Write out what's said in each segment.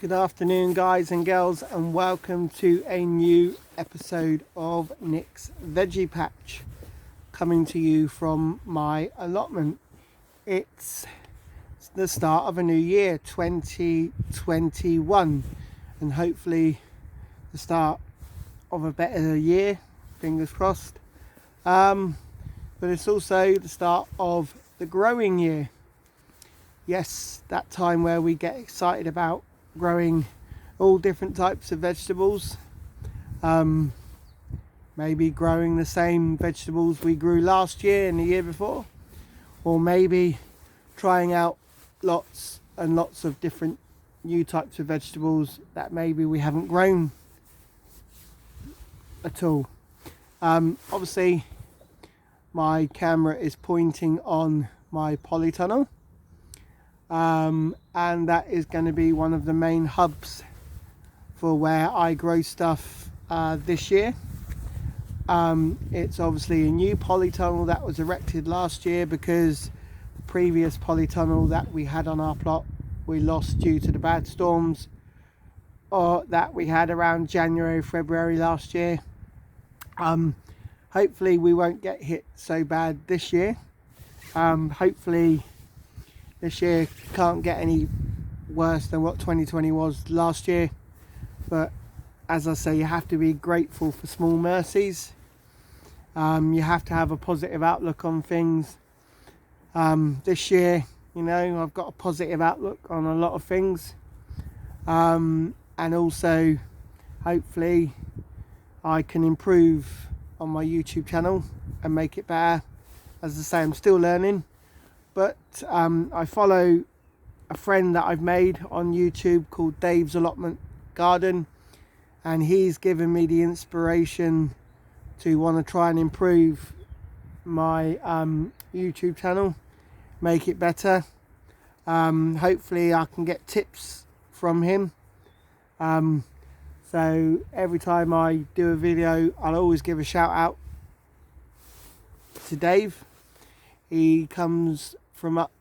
Good afternoon, guys and girls, and welcome to a new episode of Nick's Veggie Patch, coming to you from my allotment. It's the start of a new year, 2021, and hopefully the start of a better year, fingers crossed. But it's also the start of the growing year. Yes, that time where we get excited about growing all different types of vegetables, maybe growing the same vegetables we grew last year and the year before, or maybe trying out lots and lots of different new types of vegetables that maybe we haven't grown at all. Obviously my camera is pointing on my polytunnel, and that is going to be one of the main hubs for where I grow stuff this year. It's obviously a new polytunnel that was erected last year because the previous polytunnel that we had on our plot we lost due to the bad storms that we had around January, February last year. Hopefully we won't get hit so bad this year. Hopefully this year can't get any worse than what 2020 was last year, but as I say, you have to be grateful for small mercies. You have to have a positive outlook on things. This year, you know, I've got a positive outlook on a lot of things, and also hopefully I can improve on my YouTube channel and make it better. As I say, I'm still learning, but I follow a friend that I've made on YouTube called Dave's Allotment Garden, and he's given me the inspiration to want to try and improve my YouTube channel, make it better. Hopefully I can get tips from him. So every time I do a video, I'll always give a shout out to Dave. He comes from up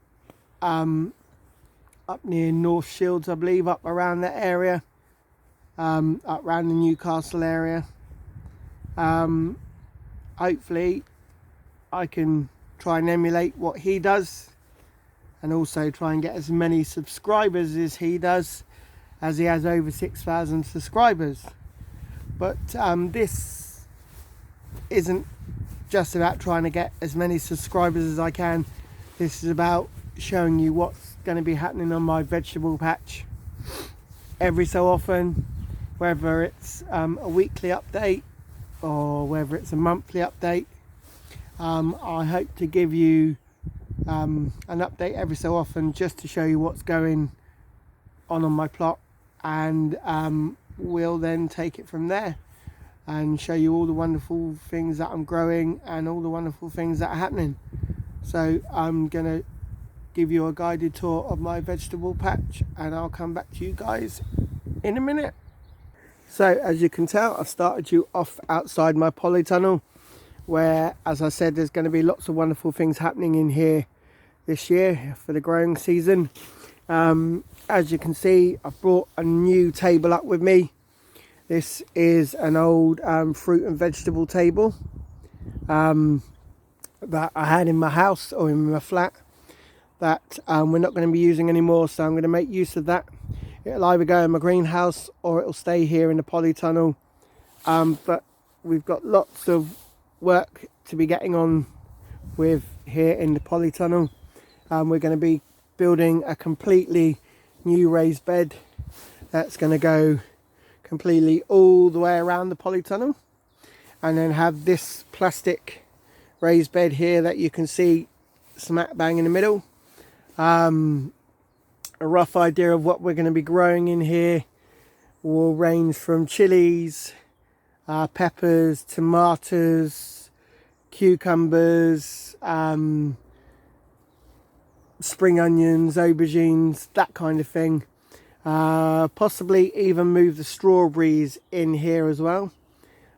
near North Shields, I believe, up around that area, up around the Newcastle area. Hopefully I can try and emulate what he does, and also try and get as many subscribers as he does, as he has over 6,000 subscribers. But this isn't just about trying to get as many subscribers as I can. This is about showing you what's going to be happening on my vegetable patch every so often, whether it's a weekly update or whether it's a monthly update. I hope to give you an update every so often, just to show you what's going on my plot, and we'll then take it from there and show you all the wonderful things that I'm growing and all the wonderful things that are happening. So I'm gonna give you a guided tour of my vegetable patch, and I'll come back to you guys in a minute. So as you can tell, I've started you off outside my polytunnel, where, as I said, there's going to be lots of wonderful things happening in here this year for the growing season. As you can see, I've brought a new table up with me. This is an old fruit and vegetable table that I had in my house or in my flat that we're not going to be using anymore, so I'm going to make use of that. It'll either go in my greenhouse or it'll stay here in the polytunnel, but we've got lots of work to be getting on with here in the polytunnel. We're going to be building a completely new raised bed that's going to go completely all the way around the polytunnel, and then have this plastic raised bed here that you can see smack bang in the middle. A rough idea of what we're going to be growing in here will range from chilies, peppers, tomatoes, cucumbers, spring onions, aubergines, that kind of thing. Possibly even move the strawberries in here as well.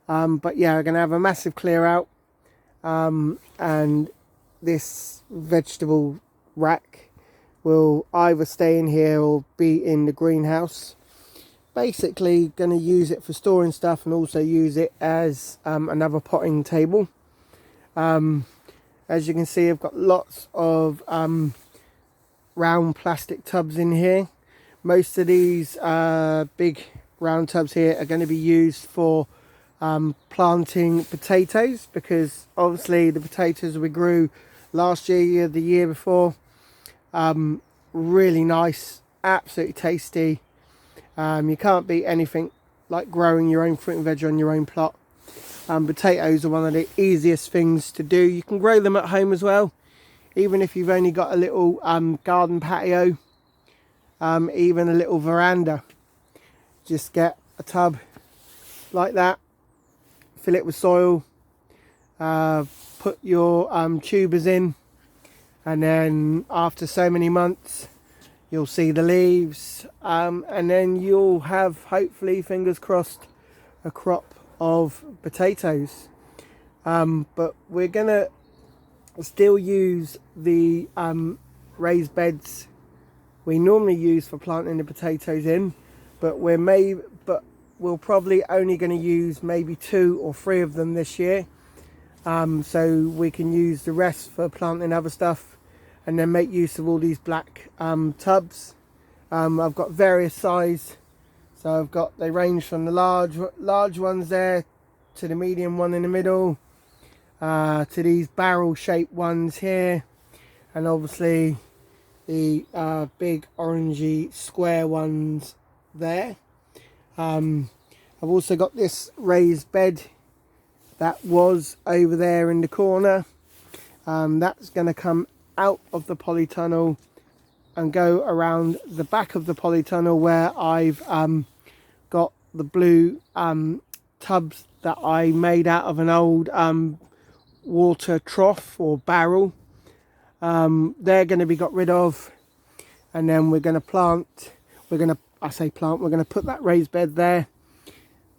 But yeah, we're going to have a massive clear out, and this vegetable rack will either stay in here or be in the greenhouse. basically going to use it for storing stuff and also use it as another potting table. As you can see, I've got lots of round plastic tubs in here. Most of these big round tubs here are going to be used for planting potatoes, because obviously the potatoes we grew last year, the year before, really nice, absolutely tasty. You can't beat anything like growing your own fruit and veg on your own plot. Potatoes are one of the easiest things to do. You can grow them at home as well, even if you've only got a little garden patio, even a little veranda. Just get a tub like that, fill it with soil, put your tubers in, and then after so many months you'll see the leaves, and then you'll have, hopefully, fingers crossed, a crop of potatoes. But we're gonna still use the raised beds we normally use for planting the potatoes in, but we're probably only going to use maybe 2 or 3 of them this year, so we can use the rest for planting other stuff, and then make use of all these black tubs. I've got various size, so they range from the large ones there to the medium one in the middle, to these barrel shaped ones here, and obviously the big orangey square ones there. I've also got this raised bed that was over there in the corner. That's going to come out of the polytunnel and go around the back of the polytunnel, where I've got the blue tubs that I made out of an old water trough or barrel. They're going to be got rid of, and then we're going to plant. We're going to put that raised bed there.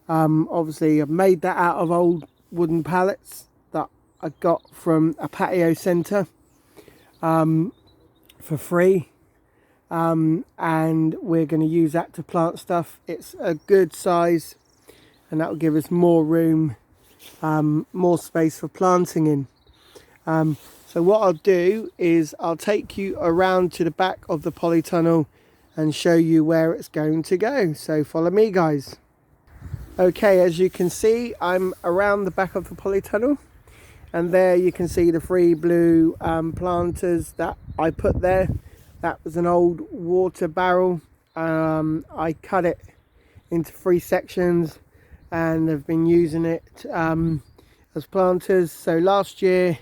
Obviously I've made that out of old wooden pallets that I got from a patio centre for free, and we're going to use that to plant stuff. It's a good size, and that will give us more room, more space for planting in. So what I'll do is I'll take you around to the back of the polytunnel and show you where it's going to go. So follow me, guys. Okay, as you can see, I'm around the back of the polytunnel, and there you can see the 3 blue planters that I put there. That was an old water barrel. I cut it into 3 sections and have been using it as planters. So last year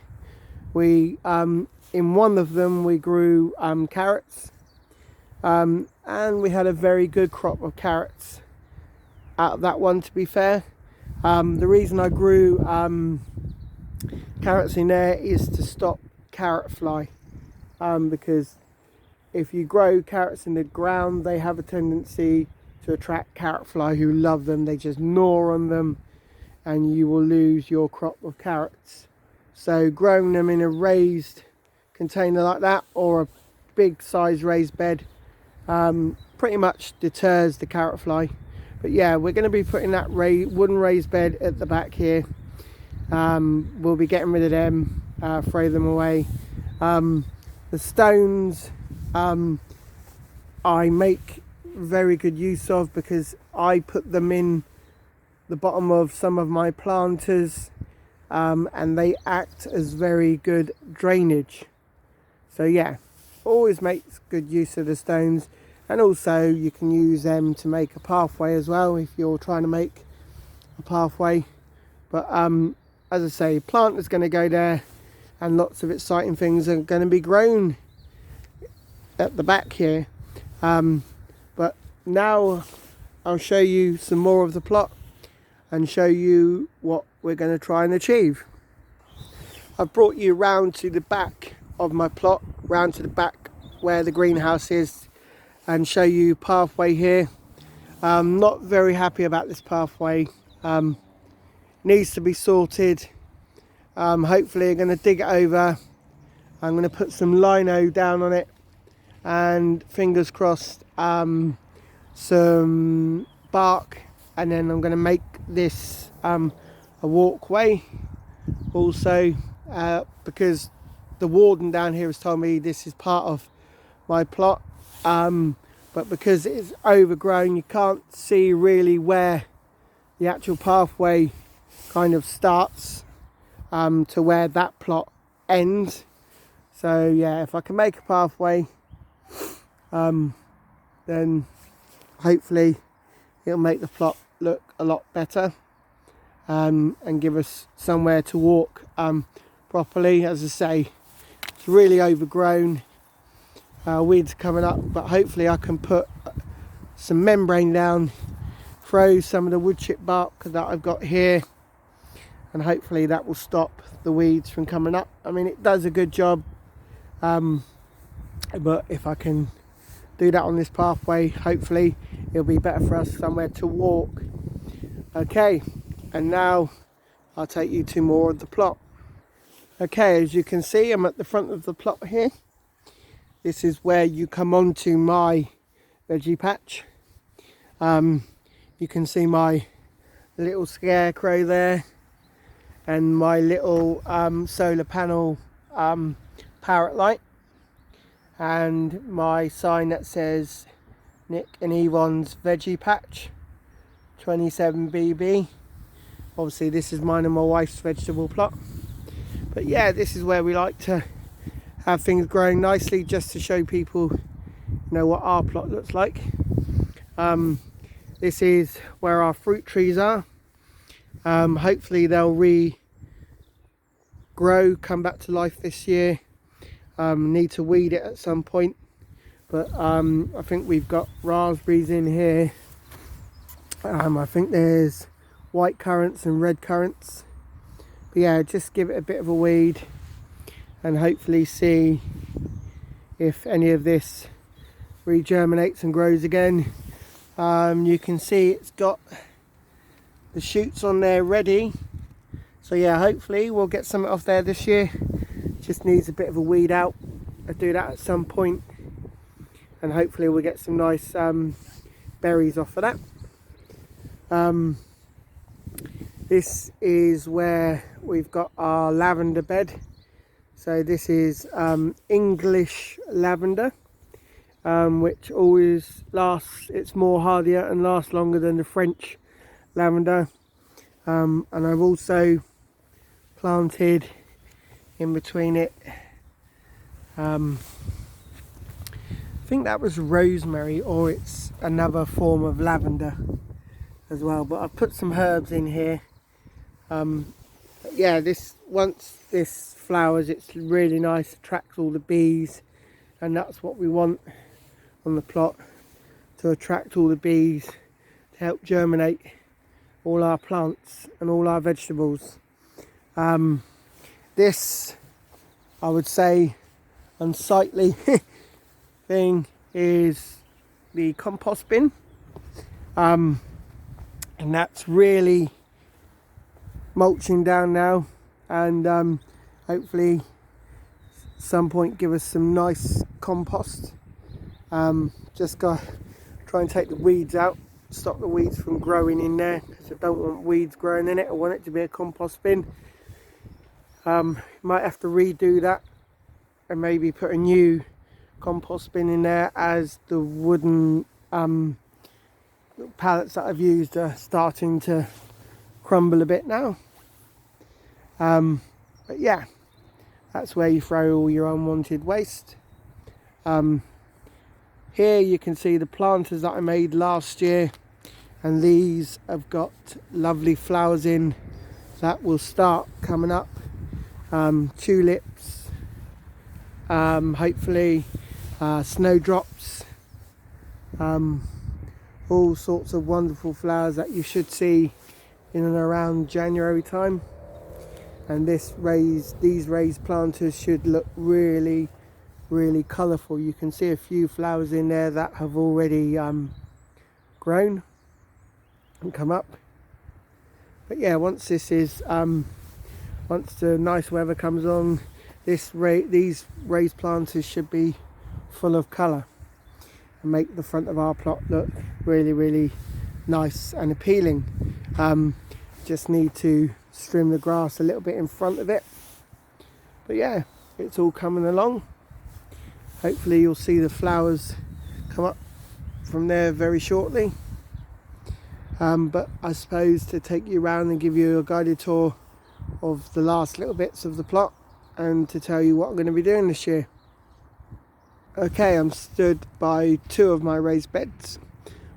we in one of them we grew carrots, and we had a very good crop of carrots out of that one, to be fair. The reason I grew carrots in there is to stop carrot fly, because if you grow carrots in the ground, they have a tendency to attract carrot fly who love them. They just gnaw on them and you will lose your crop of carrots. So growing them in a raised container like that, or a big size raised bed, pretty much deters the carrot fly. But yeah, we're going to be putting that wooden raised bed at the back here. We'll be getting rid of them, throw them away. The stones I make very good use of, because I put them in the bottom of some of my planters, and they act as very good drainage. So yeah, always makes good use of the stones. And also you can use them to make a pathway as well, if you're trying to make a pathway. But as I say, plant is going to go there, and lots of exciting things are going to be grown at the back here. But now I'll show you some more of the plot and show you what we're going to try and achieve. I've brought you round to the back of my plot, round to the back where the greenhouse is, and show you pathway here. I'm not very happy about this pathway. Needs to be sorted. Hopefully I'm going to dig it over. I'm going to put some lino down on it, and fingers crossed some bark, and then I'm going to make this a walkway also, because the warden down here has told me this is part of my plot, but because it's overgrown you can't see really where the actual pathway kind of starts to where that plot ends. So yeah, if I can make a pathway, then hopefully it'll make the plot look a lot better, and give us somewhere to walk properly. As I say, it's really overgrown, weeds coming up, but hopefully I can put some membrane down, throw some of the wood chip bark that I've got here, and hopefully that will stop the weeds from coming up. I mean, it does a good job, but if I can do that on this pathway, hopefully it'll be better for us somewhere to walk. Okay, and now I'll take you to more of the plot. Okay, as you can see, I'm at the front of the plot here. This is where you come onto my veggie patch. You can see my little scarecrow there, and my little solar panel parrot light, and my sign that says Nick and Yvonne's veggie patch 27BB. Obviously this is mine and my wife's vegetable plot, but yeah, this is where we like to have things growing nicely, just to show people, you know, what our plot looks like. This is where our fruit trees are. Hopefully they'll regrow, come back to life this year. Need to weed it at some point, but I think we've got raspberries in here. I think there's white currants and red currants, but yeah, just give it a bit of a weed and hopefully see if any of this regerminates and grows again. You can see it's got the shoots on there ready, so yeah, hopefully we'll get something off there this year. Just needs a bit of a weed out. I'll do that at some point, and hopefully we'll get some nice berries off of that. This is where we've got our lavender bed. So this is English lavender, which always lasts, it's more hardier and lasts longer than the French lavender. And I've also planted in between it, I think that was rosemary, or it's another form of lavender as well, but I've put some herbs in here. But yeah, this, once this flowers, it's really nice, attracts all the bees, and that's what we want on the plot, to attract all the bees, to help germinate all our plants and all our vegetables. This, I would say, unsightly thing is the compost bin, and that's really mulching down now, and hopefully some point give us some nice compost. Just gotta try and take the weeds out, stop the weeds from growing in there, because I don't want weeds growing in it. I want it to be a compost bin. Might have to redo that and maybe put a new compost bin in there, as the wooden pallets that I've used are starting to crumble a bit now. But yeah, that's where you throw all your unwanted waste. Here you can see the planters that I made last year, and these have got lovely flowers in that will start coming up. Tulips, hopefully snowdrops, all sorts of wonderful flowers that you should see in and around January time. And these raised planters should look really, really colourful. You can see a few flowers in there that have already grown and come up. But yeah, once this is once the nice weather comes on, these raised planters should be full of colour and make the front of our plot look really, really nice and appealing. Just need to trim the grass a little bit in front of it, but yeah, it's all coming along. Hopefully you'll see the flowers come up from there very shortly. But I suppose to take you around and give you a guided tour of the last little bits of the plot and to tell you what I'm going to be doing this year. Okay, I'm stood by two of my raised beds.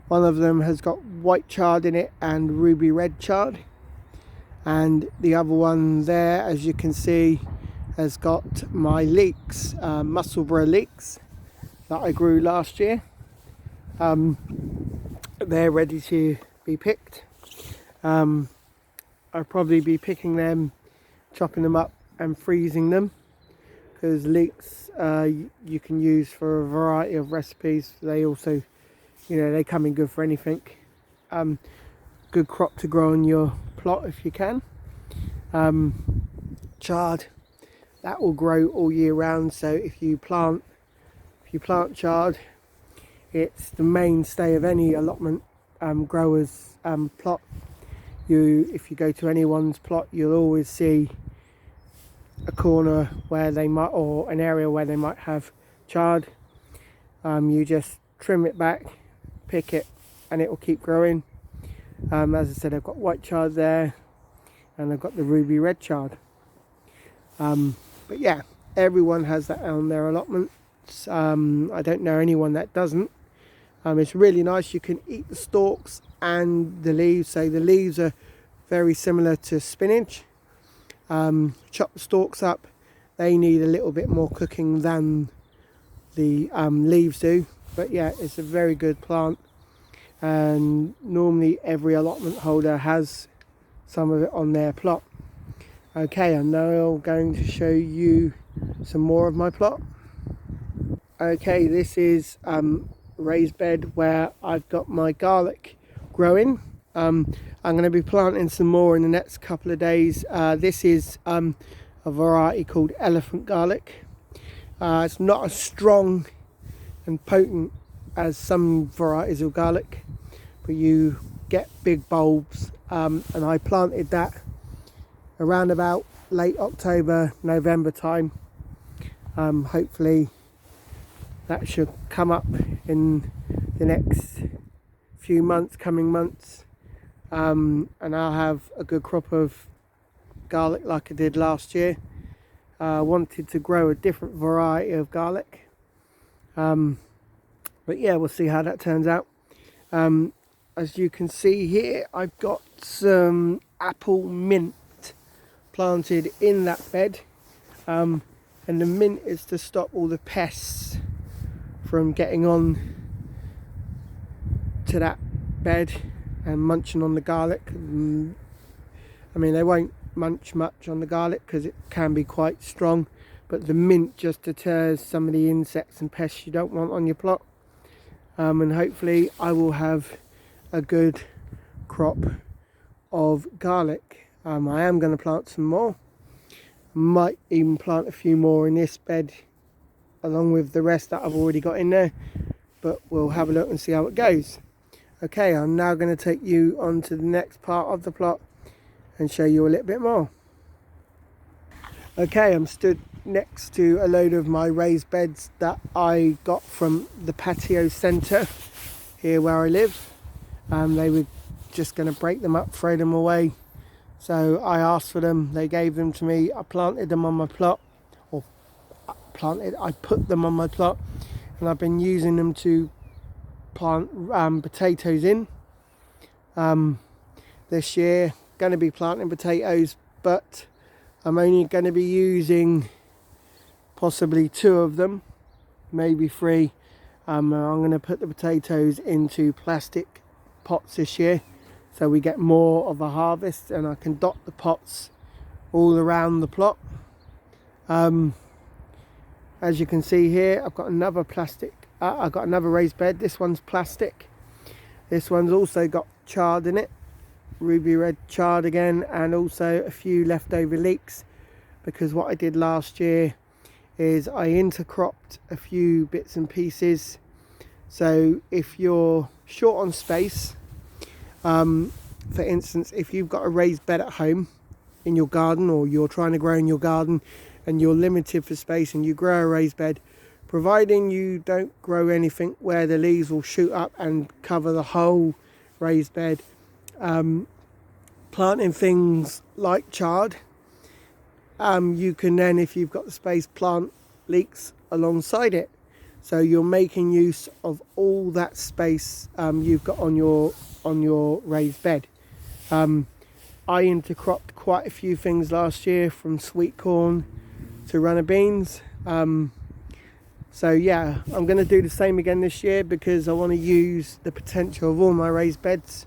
One of them has got white chard in it and ruby red chard, and the other one there, as you can see, has got my leeks, Musselburgh leeks that I grew last year. They're ready to be picked. I'll probably be picking them, chopping them up and freezing them, because leeks you can use for a variety of recipes. They also, they come in good for anything. Good crop to grow on your plot if you can. Chard, that will grow all year round, so if you plant chard, it's the mainstay of any allotment grower's plot. If you go to anyone's plot, you'll always see a corner where they might, or an area where they might have chard. You just trim it back, pick it, and it will keep growing. As I said, I've got white chard there, and I've got the ruby red chard. But yeah, everyone has that on their allotments. I don't know anyone that doesn't. It's really nice. You can eat the stalks and the leaves. So the leaves are very similar to spinach. Chop the stalks up. They need a little bit more cooking than the leaves do. But yeah, it's a very good plant. And normally every allotment holder has some of it on their plot. Okay, I'm now going to show you some more of my plot. Okay, this is raised bed where I've got my garlic growing. I'm going to be planting some more in the next couple of days. This is a variety called elephant garlic. It's not as strong and potent as some varieties of garlic, but you get big bulbs, and I planted that around about late October, November time. Hopefully that should come up in the next few months, coming months, and I'll have a good crop of garlic like I did last year. I wanted to grow a different variety of garlic, but yeah, we'll see how that turns out. As you can see here, I've got some apple mint planted in that bed, and the mint is to stop all the pests from getting on to that bed and munching on the garlic. I mean, they won't munch much on the garlic because it can be quite strong, but the mint just deters some of the insects and pests you don't want on your plot. And hopefully I will have a good crop of garlic. I am going to plant some more. Might even plant a few more in this bed along with the rest that I've already got in there, but we'll have a look and see how it goes. Okay, I'm now going to take you on to the next part of the plot and show you a little bit more. Okay, I'm stood next to a load of my raised beds that I got from the patio centre here where I live. They were just going to break them up, throw them away, so I asked for them, they gave them to me. I planted them on my plot, I put them on my plot, and I've been using them to plant potatoes in. This year going to be planting potatoes, but I'm only going to be using possibly 2 of them, maybe 3. I'm going to put the potatoes into plastic pots this year, so we get more of a harvest, and I can dot the pots all around the plot. As you can see here, I've got another I've got another raised bed. This one's plastic. This one's also got chard in it, ruby red chard again, and also a few leftover leeks, because what I did last year is I intercropped a few bits and pieces. So if you're short on space For instance, if you've got a raised bed at home in your garden, or you're trying to grow in your garden and you're limited for space and you grow a raised bed, providing you don't grow anything where the leaves will shoot up and cover the whole raised bed, planting things like chard, you can then, if you've got the space, plant leeks alongside it. So you're making use of all that space you've got on your raised bed. I intercropped quite a few things last year, from sweet corn to runner beans. So yeah, I'm going to do the same again this year, because I want to use the potential of all my raised beds.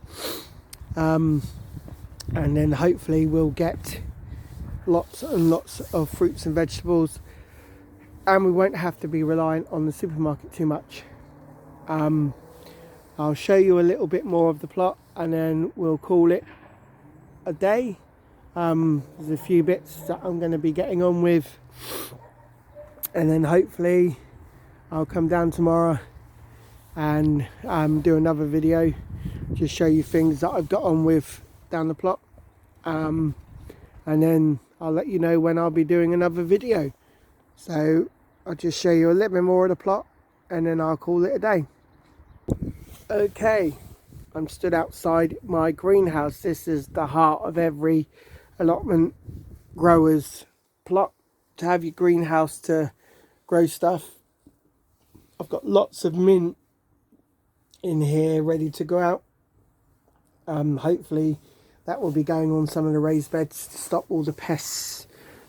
And then hopefully we'll get lots and lots of fruits and vegetables, and we won't have to be reliant on the supermarket too much. I'll show you a little bit more of the plot, and then we'll call it a day. There's a few bits that I'm going to be getting on with, and then hopefully I'll come down tomorrow and do another video, just show you things that I've got on with down the plot, and then I'll let you know when I'll be doing another video. So I'll just show you a little bit more of the plot, and then I'll call it a day. Okay, I'm stood outside my greenhouse. This is the heart of every allotment grower's plot, to have your greenhouse to grow stuff. I've got lots of mint in here ready to go out. Hopefully that will be going on some of the raised beds to stop all the pests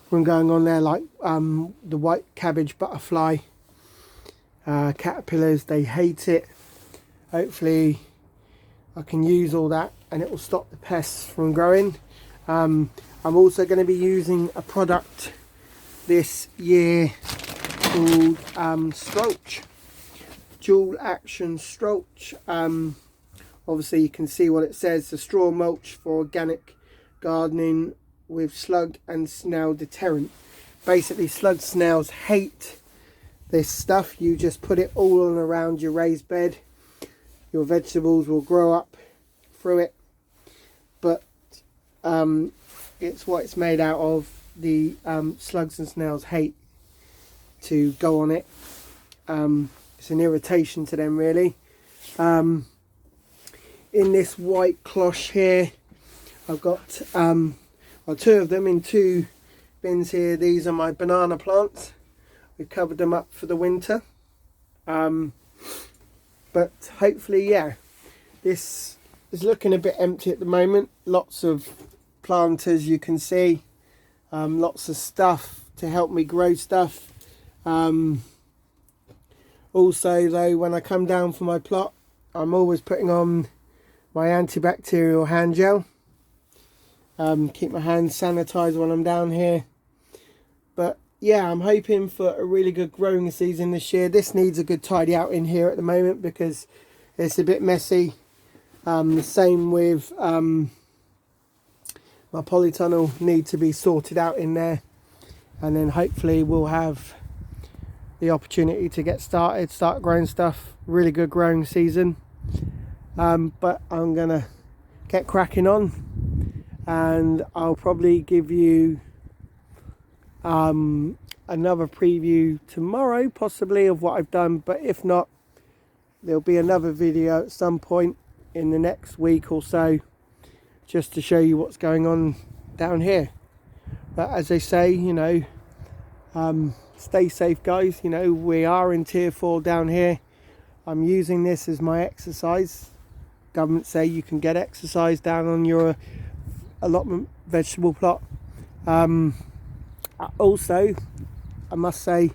from going on there, like the white cabbage butterfly, caterpillars. They hate it. Hopefully I can use all that and it will stop the pests from growing. I'm also going to be using a product this year called Stroach, dual action Stroach. Obviously you can see what it says: the straw mulch for organic gardening with slug and snail deterrent. Basically slugs, snails hate this stuff. You just put it all on around your raised bed, your vegetables will grow up through it, but it's what it's made out of. The slugs and snails hate to go on it. It's an irritation to them, really. In this white cloche here, I've got two of them in two bins here. These are my banana plants. We've covered them up for the winter. But hopefully, yeah, this is looking a bit empty at the moment. Lots of planters, you can see. Lots of stuff to help me grow stuff. Also though, when I come down for my plot, I'm always putting on my antibacterial hand gel. Keep my hands sanitized when I'm down here. But yeah, I'm hoping for a really good growing season this year. This needs a good tidy out in here at the moment because it's a bit messy. The same with my polytunnel, need to be sorted out in there, and then hopefully we'll have the opportunity to get started, start growing stuff. Really good growing season. But I'm gonna get cracking on, and I'll probably give you another preview tomorrow possibly of what I've done, but if not, there'll be another video at some point in the next week or so, just to show you what's going on down here. But as they say, you know, stay safe guys. You know, we are in tier 4 down here. I'm using this as my exercise. Government say you can get exercise down on your allotment vegetable plot. Also, I must say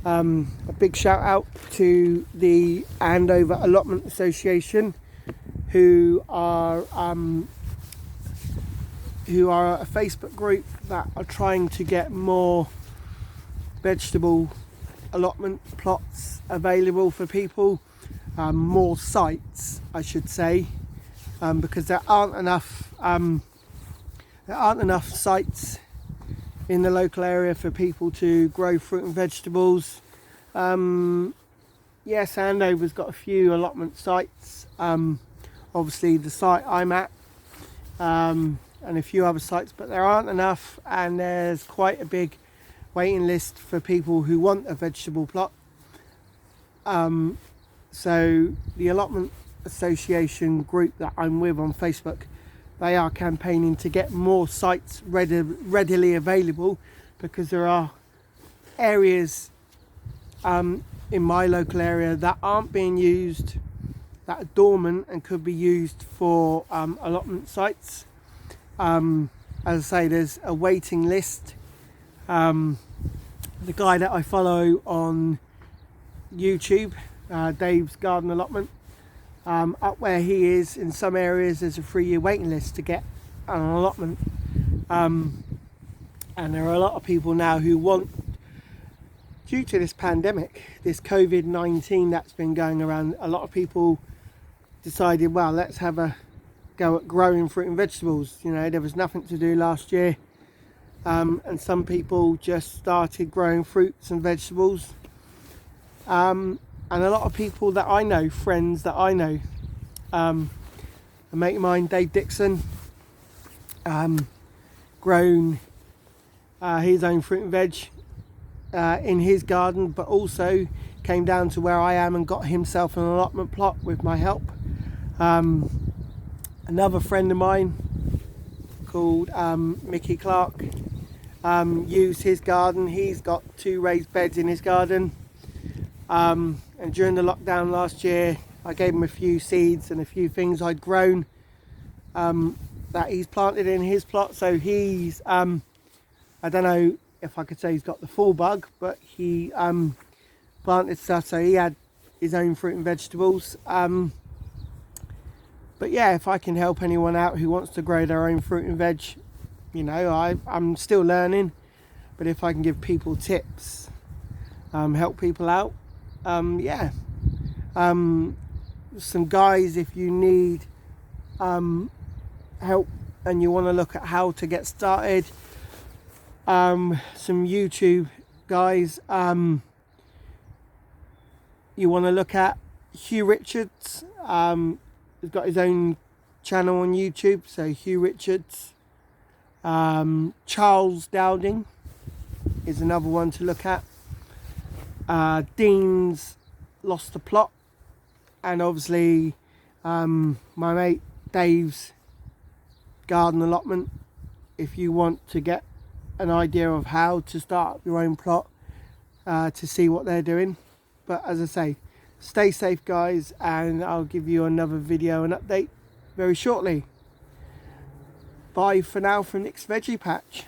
a big shout out to the Andover Allotment Association, who are a Facebook group that are trying to get more vegetable allotment plots available for people, more sites I should say, because there aren't enough sites in the local area for people to grow fruit and vegetables. Yes, Andover's got a few allotment sites. obviously the site I'm at, and a few other sites, but there aren't enough, and there's quite a big waiting list for people who want a vegetable plot. So the Allotment Association group that I'm with on Facebook, they are campaigning to get more sites readily available, because there are areas in my local area that aren't being used, that are dormant and could be used for allotment sites. As I say, there's a waiting list. The guy that I follow on YouTube, Dave's Garden Allotment, up where he is, in some areas there's a 3-year waiting list to get an allotment, and there are a lot of people now who want, due to this pandemic, this COVID-19 that's been going around, a lot of people decided, well, let's have a go at growing fruit and vegetables. You know, there was nothing to do last year, and some people just started growing fruits and vegetables. And a lot of people that I know, friends that I know, a mate of mine, Dave Dixon, grown his own fruit and veg in his garden, but also came down to where I am and got himself an allotment plot with my help. Another friend of mine called Mickey Clark used his garden. He's got 2 raised beds in his garden. And during the lockdown last year, I gave him a few seeds and a few things I'd grown that he's planted in his plot. So he's, I don't know if I could say he's got the full bug, but he planted stuff, so he had his own fruit and vegetables. But yeah, if I can help anyone out who wants to grow their own fruit and veg, you know, I'm still learning, but if I can give people tips, help people out, yeah. Some guys, if you need help and you want to look at how to get started, some YouTube guys, you want to look at Hugh Richards. He's got his own channel on YouTube, so Hugh Richards. Charles Dowding is another one to look at. Dean's Lost the Plot, and obviously my mate Dave's Garden Allotment, if you want to get an idea of how to start your own plot, to see what they're doing. But as I say, stay safe guys, and I'll give you another video and update very shortly. Bye for now from Nick's Veggie Patch.